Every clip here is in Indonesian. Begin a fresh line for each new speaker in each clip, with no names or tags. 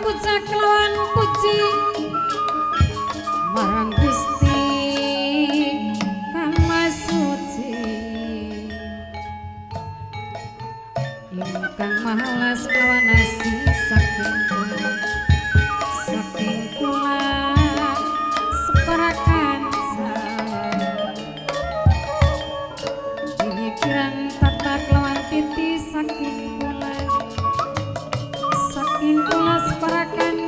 puja kelawan puji marang Gusti Kang Masuci ingkang mahalas kelawan asih saking kula separakan kirang tata kelawan titi saking kula separakan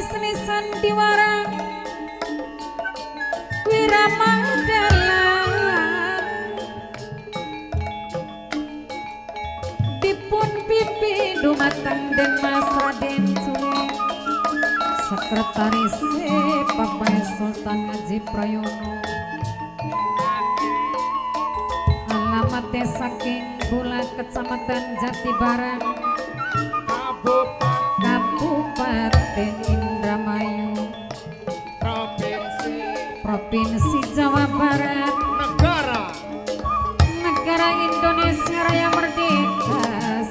seni sandiwara Wiramadalan dipun pipi dumateng Den Mas Raden Sule sekretaris Papai Sultan Haji Prayono alamatnya saking Bula Kecamatan Jatibarang Kabupaten Indramayu Provinsi Jawa Barat Negara Indonesia Raya Merdeka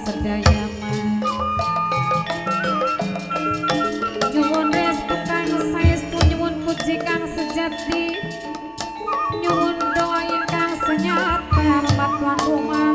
sedaya nyuwun restu kang saestu nyuwun puji kang sejati nyuwun doa ingkang senyata matuan rumah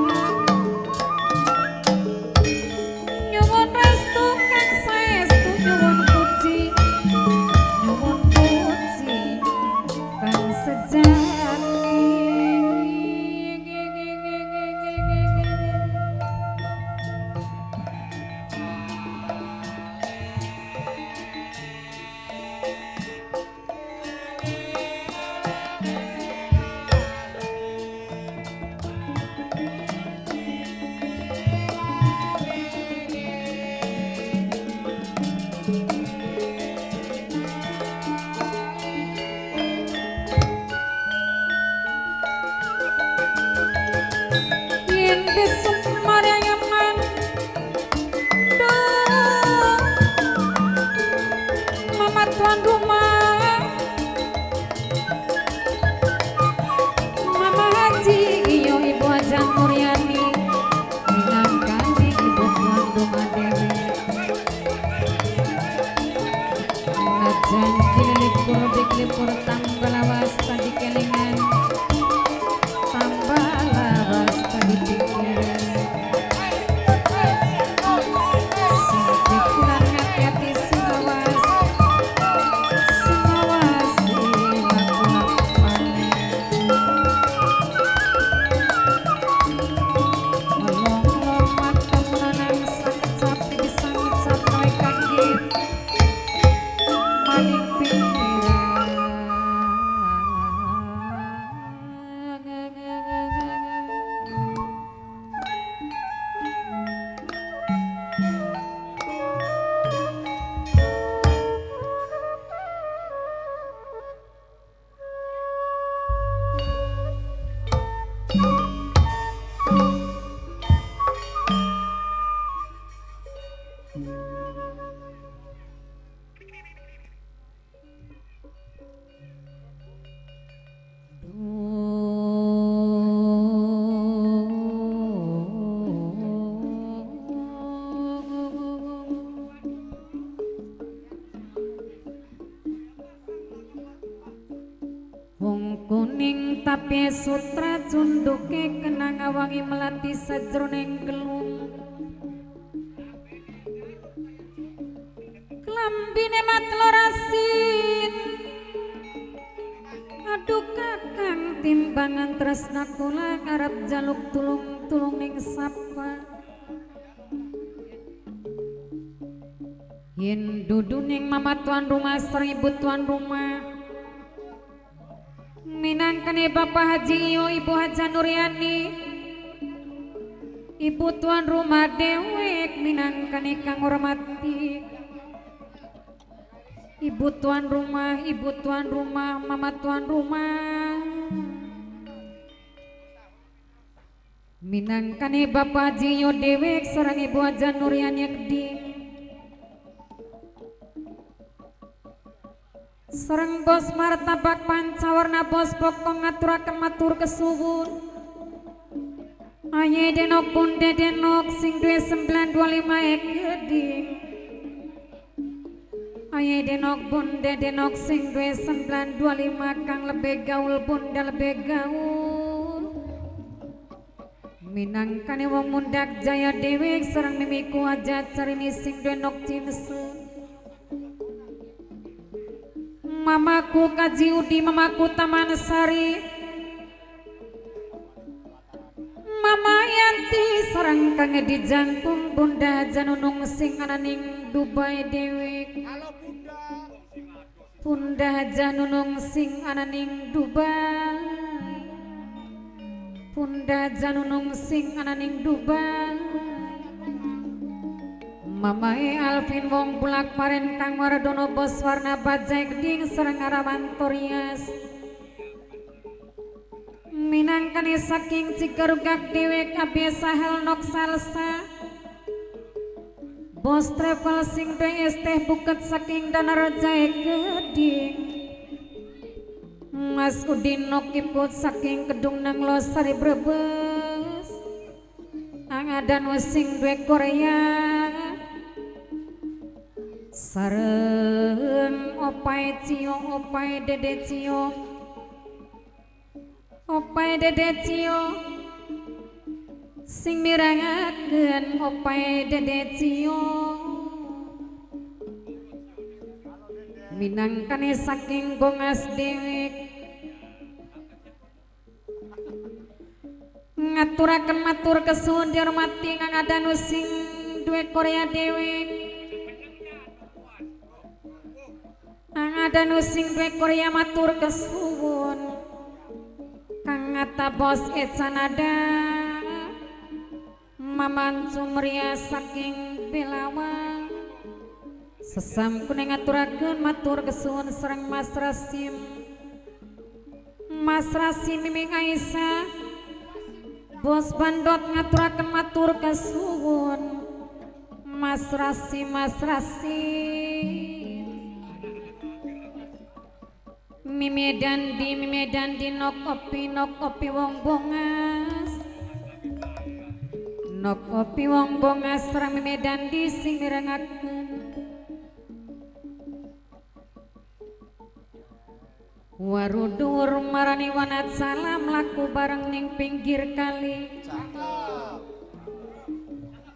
kuning tapi sutra cunduke kenang awangi melati sajroning gelung klambine matlor asin aduh kakang timbangan tresna kula ngarep jaluk tulung ning sapa yen dudu ning mama tuan rumah seribu tuan rumah minangka minangkane Bapak Haji Iyo Ibu Haja Nuryani Ibu tuan rumah dewek minangkane kang hormati Ibu tuan rumah mama tuan rumah minangkane Bapak Haji Iyo dewek sareng Ibu Haja Nuryani Keding sareng bos martabak pancawarna bos pokok ngaturaken matur kesuwun Aye denok bunde denok sing duwe 925 Keding Aye denok bunde denok sing duwe 925 kang lebih gaul bunda lebih gaul minangkane wong mundak jaya dewek sareng mimiku aja carini sing duwe nok cinse mamaku Kaji Udi mamaku Taman Sari Mama Yanti sareng kang di jangkung Bunda Janunung sing ananing Dubai dewek Bunda Janunung sing ananing Dubai Bunda Janunung sing ananing Dubai Mamae Alvin wong bulak paren kang Waradono bos warna bajai geding sareng arawan Torias minangkane saking Cikarugak dewek kabeh sahel nok salsa bos travel sing BS teh buket saking Danaraja Geding Mas Udin nok iput saking Kedung Nanglosari Brebes angadan sing duwe Korea sareng opai cio opai dede cio opai dede cio sing mirangakeun opai dede cio minangkane saking Bongas dewek ngaturaken matur kesuwun dihormati ngangadanu sing duwe Korea dewek ngangadanu sing duwe Korea matur kesuwun Kang ngata bos Ecanada Maman Sumria saking Pelawang sesam kuning ngaturakeun matur kesuwun sareng Mas Rasim Miming Aisyah bos Bandot ngaturakeun matur kesuwun Mas Rasim Mimi Dandi nok kopi wong bongas nok kopi wong bongas sareng Mimi Dandi sing mirengakeun warudur marani wanat salam laku bareng ning pinggir kali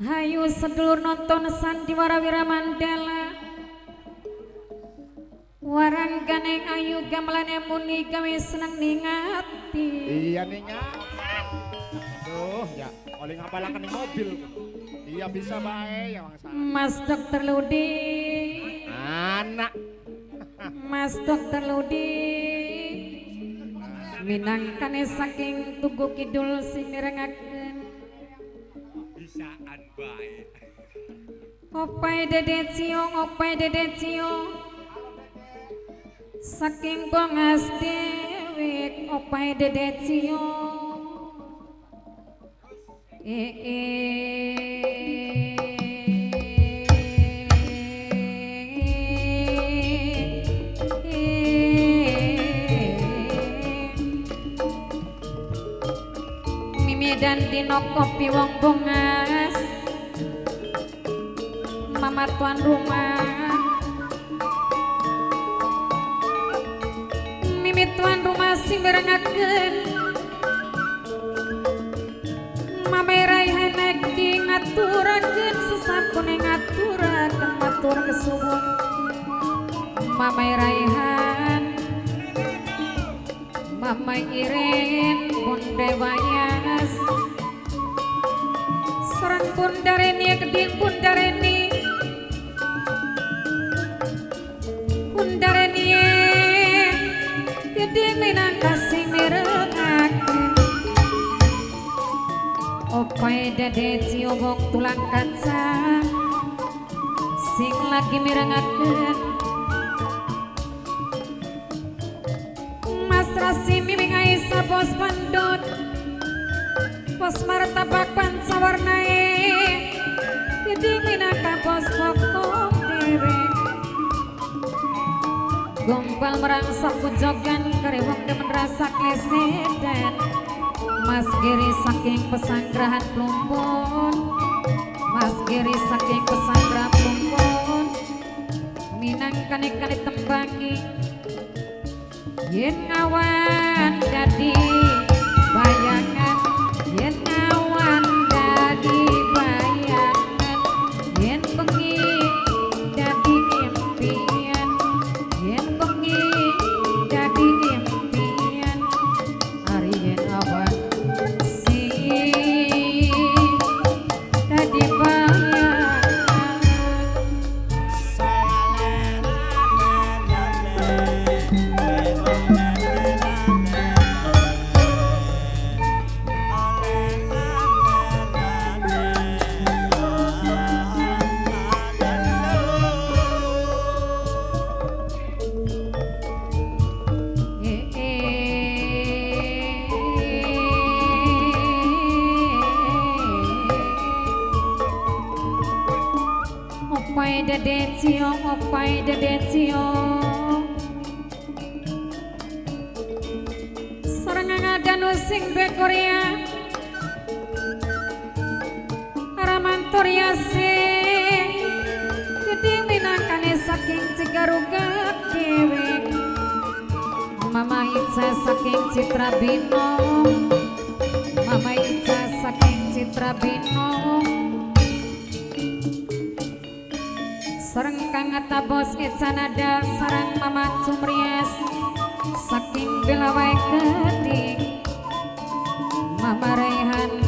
hayu sedulur nonton sandiwara Wiramandala warang ganeng ayu gamelan muni gawe seneng ningati
iya ningat tuh ya oleh ngapalakan di mobil iya bisa bae ya Wang
Mas Dokter Ludi
anak
Mas Dokter Ludi minangkane saking Tugu Kidul sing mirengakeun bisaan bae opai dede cio saking Bongas dewek opai dede cio Mimi dan Dino kopi wong Bongas mama tuan rumah tuan rumah sing mirengakeun Mame Raihan di ngaturakeun sesakune ngaturakeun matur kesuwun Mame Raihan Mama Iren Bunda Wayas sareng Bunda Reni Keding Bunda Reni Bunda Reni Gede minangka sing Opai dede ciobok tulang kaca sing lagi mirengakeun Mas Rasi miming Aisyah bos pandot bos martabak pancawarnae geding minangka bos pokok dewe gombal merangsak kujogan karewong demen rasa klesedan Mas Giri saking pesanggrahan Plumpon Mas Giri saking pesanggrahan Plumpon minangkane-kane tembangi yen ngawan dadi bayangan yen ngawan dadi bayangan yen bengi dadi impian yen bengi dadi impian ari yen awan dadi bayangan opai dede cio serangan adanu sing bekoria ramantoria sing gedhe minangkane saking cigarugat dewek Mama Ica saking Citra Bino Mama Ica saking Citra Bino sareng kang atabos ecanada sareng Mama Cumries saking Belawae Geding Mama Rehan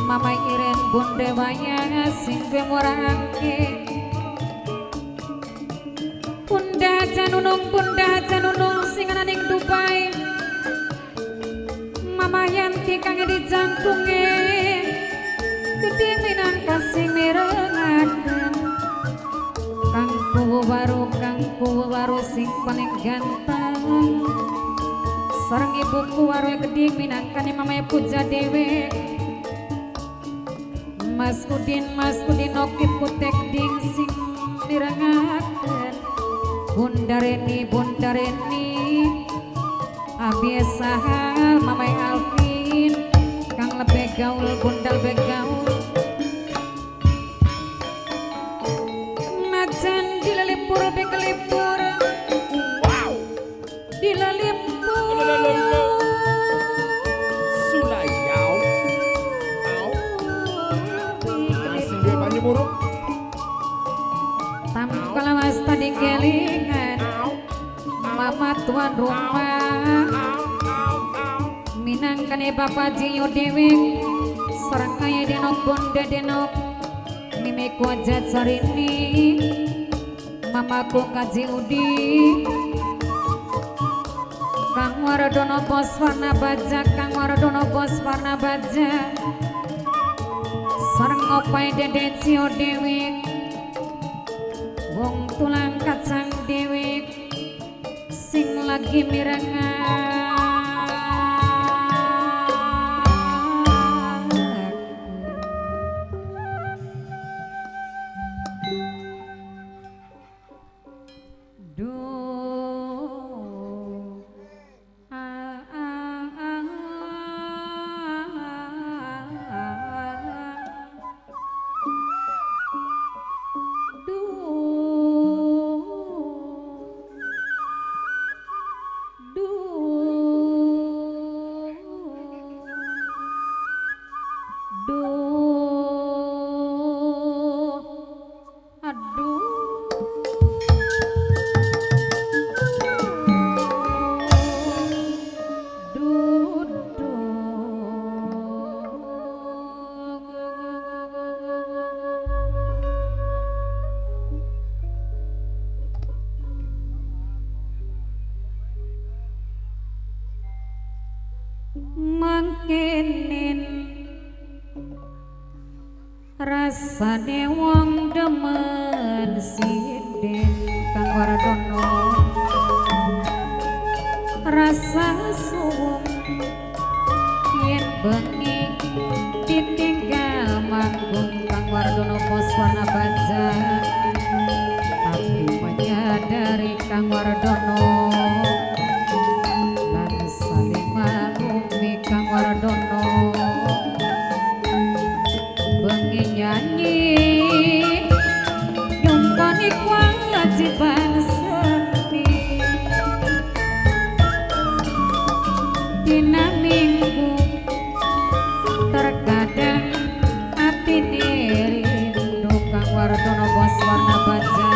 Mama Iren Bunda Wayang sing bemorake Bunda Janunung sing ana ning Dubai Mama Yanti kang di jangkunge gedhe minangka sing mirengaken Kangku waru sing paling ganteng sareng ibuku waru gedhe minangkane mamae Puja Dewe Mas Kudin oke putek ding sing mirengaken Bundareni Abi Sahal mamae Alvin kang lebih gaul bundal begaul dilelipur bekelipur
Wow.
dilelipur
Sulayau. Asing dia banyu muruk.
tampal mas tadi kelingan mama tuan rumah minangkane bapak Jiyo Dewi sareng kaya denok bunda denok nimeku aja carini mamaku kaji udi Kang Waradono bos warna baja Kang Waradono bos warna baja sareng opai dede cio dewi wong tulang kacang dewi sing lagi mirengan Du rasane wong demen sinden Kang Wardana rasa suwung yen bengi ditinggal manggung Kang Wardana Poswana Baja tapi menyadari Kang Wardana lan saling maklumi Kang Wardana bengi nyanyi nyumpani kewajiban seni dina minggu terkadang hati rindu Kang Wardana Poswana Baja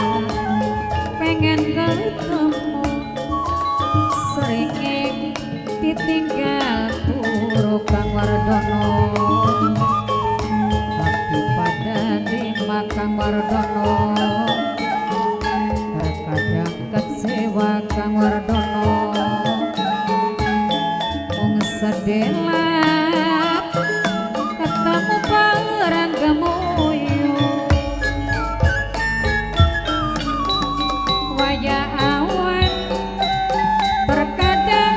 pengen ketemu sering ditinggal turu Kang Wardana tapi pada lima Kang Wardana terkadang kecewa Kang Wardana mung sedelap ketemu barang gemuyu wayah awan terkadang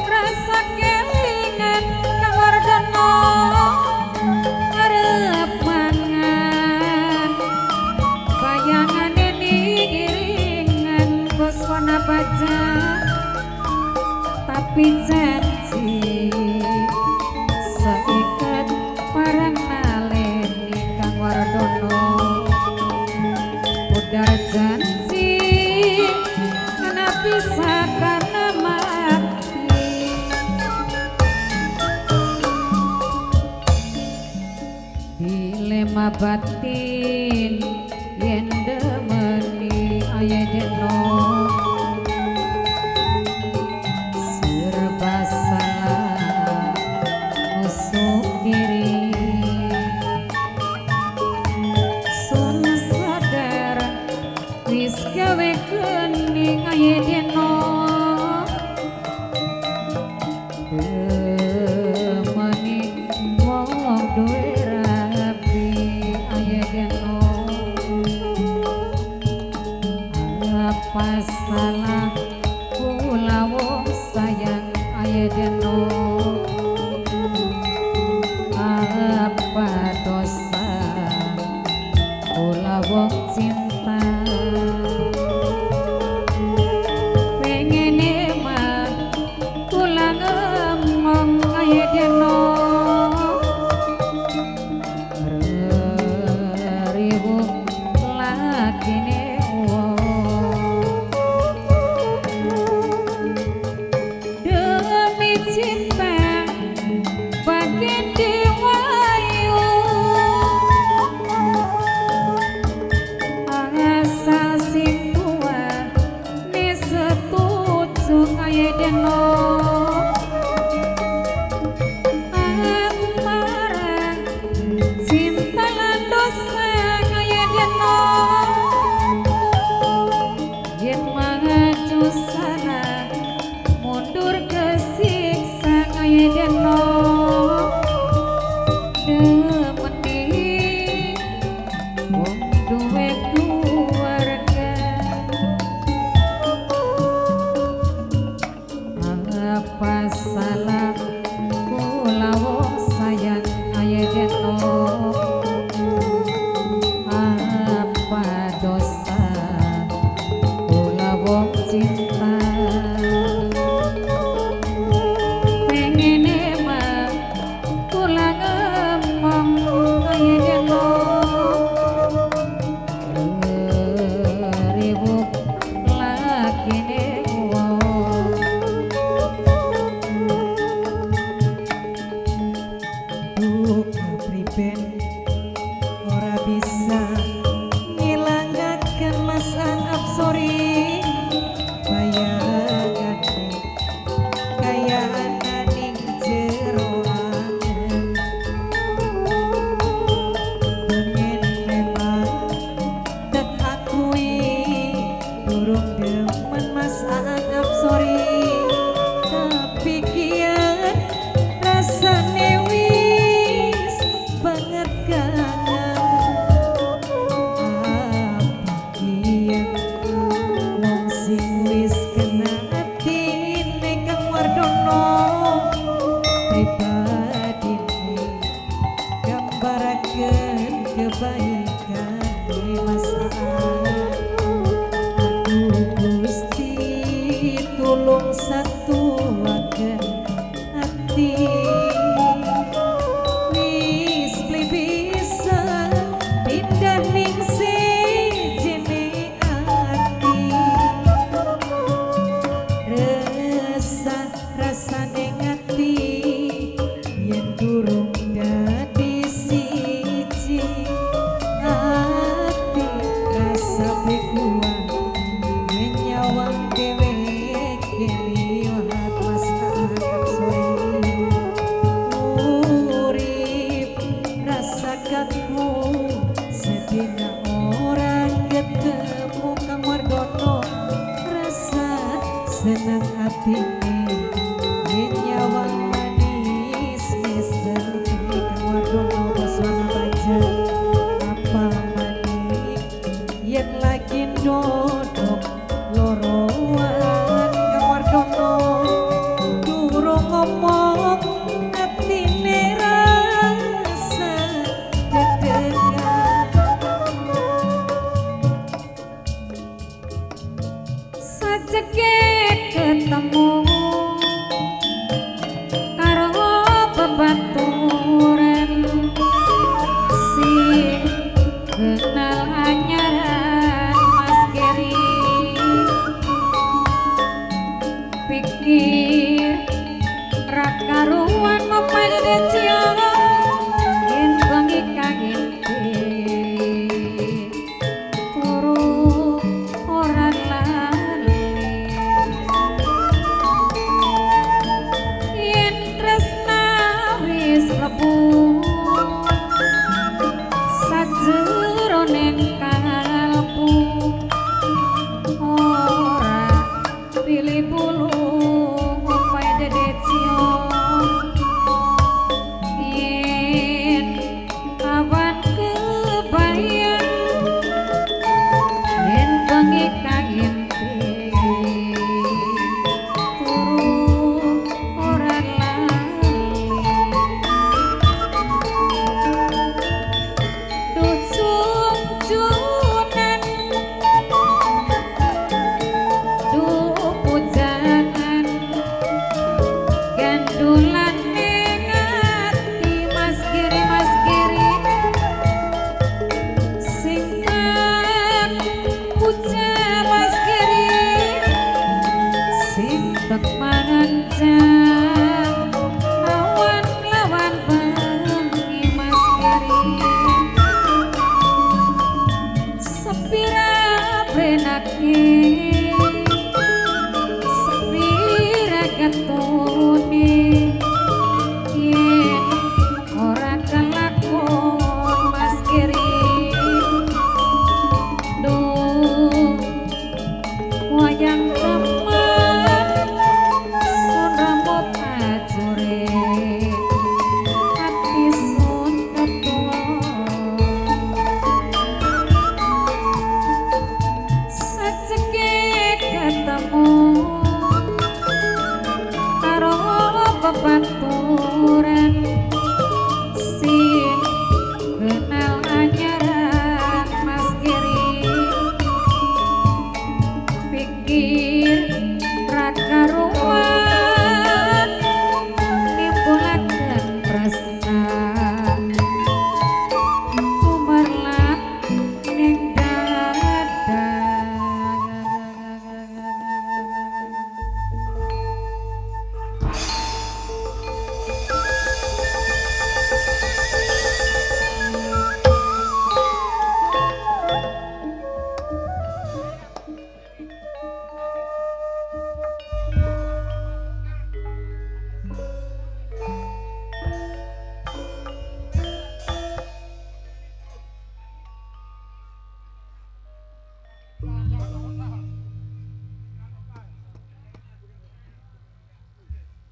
rasa kelingan Kang Wardana arep mangan bayangan ini iringan Poswana Baja tapi janji seikat parang naleni Kang Wardana udar janji kena bisa karena mati dilema batin yen demeni ayedeno serba salah nusuk diri sun sadar wis gawe kening ayedeno demeni wong duwe rapi ayedeno apa salah kula wong sayang ayedeno apa dosa kula wong cinta pengen emang kula ngomong ayedeno ribu lakine demi cinta bagian diwayu asal sing kuat ne setuju ayedeno antara cinta lan dosa ayedeno yen mangaju sana mundur ke siksa ayedeno demeni wong duwe keluarga apa salah kula wong sayang ayedeno apa dosa kula wong cinta pengen emang kula ngomong ayedeno ribu lakine wong
duka priben ora bisa ngilangaken masan absori bayangan kaya ananing jero angen pengen memang dak akui durung demen masan absori tapi kian rasane wis banget kangen kebaikan Mas Aan. Aduh Gusti tulung satuaken hati wis bisa pindah ning sijine ati rasane ngati yen durung dadi siji ati rasa bekuan yen nyawang dheweke liwat Mas Aan sore urip rasakanmu sedina ora ketemu Kang Margono rasa seneng atine yen nyawang manis mister Kang Margono Baswana Baja apa maning yen lagi dodok loroan Kang Margono durung ngomong atine rasa deg-degan
sajeke ketemu karo bebaturan sing kenal anyaran Mas Geri pikir rakaruan mapade ciara yen bengi kangente turu ora lali yen tresna wis mlebu sajeroning kalbu ora pilih bulu ngopai dede cium yen awan kebayang yen bengi kangente turu ora lali duh sungjunan duh pujangan gandulan ning ati Mas Giri sing tak puja Mas Giri sing tak marancang awan lawan bengi Mas Giri sepira benake